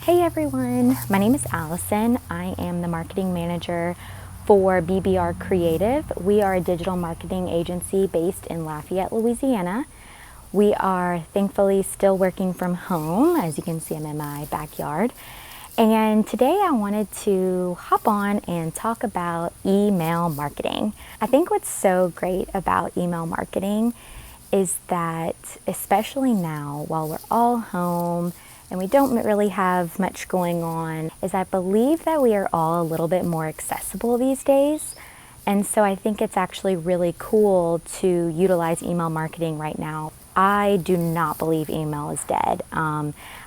Hey everyone, my name is Allison. I am the marketing manager for BBR Creative. We are a digital marketing agency based in Lafayette, Louisiana. We are thankfully still working from home. As you can see, I'm in my backyard. And today I wanted to hop on and talk about email marketing. I think what's so great about email marketing is that, especially now while we're all home and we don't really have much going on, is I believe that we are all a little bit more accessible these days. And so I think it's actually really cool to utilize email marketing right now. I do not believe email is dead.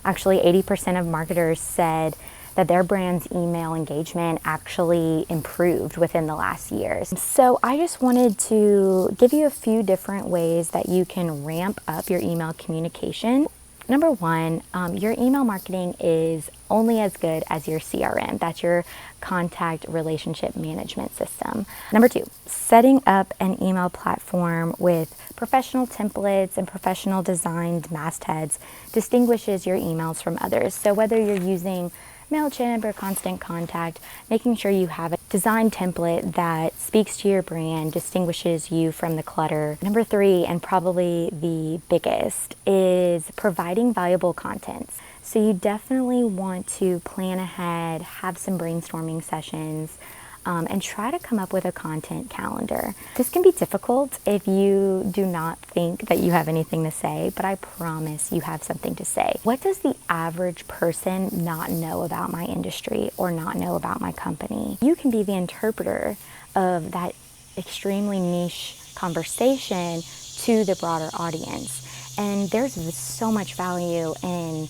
Actually, 80% of marketers said that their brand's email engagement actually improved within the last years. So I just wanted to give you a few different ways that you can ramp up your email communication. Number one, your email marketing is only as good as your CRM. That's your contact relationship management system. Number two, setting up an email platform with professional templates and professional designed mastheads distinguishes your emails from others. So whether you're using MailChimp or Constant Contact, making sure you have a design template that speaks to your brand, distinguishes you from the clutter. Number three, and probably the biggest, is providing valuable content. So you definitely want to plan ahead, have some brainstorming sessions, and try to come up with a content calendar. This can be difficult if you do not think that you have anything to say, but I promise you have something to say. What does the average person not know about my industry or not know about my company? You can be the interpreter of that extremely niche conversation to the broader audience. And there's so much value in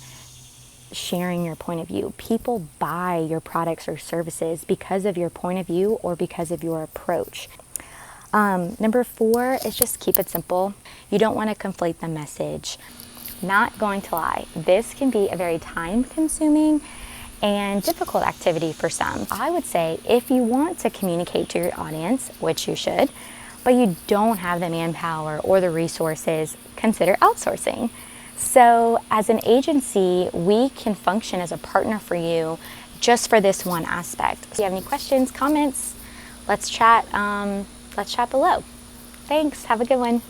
sharing your point of view. People buy your products or services because of your point of view or because of your approach. Number four is just keep it simple. You don't want to conflate the message. Not going to lie, this can be a very time-consuming and difficult activity for some. I would say if you want to communicate to your audience, which you should, but you don't have the manpower or the resources, consider outsourcing. So as an agency, we can function as a partner for you just for this one aspect. If you have any questions, comments, let's chat below. Thanks. Have a good one.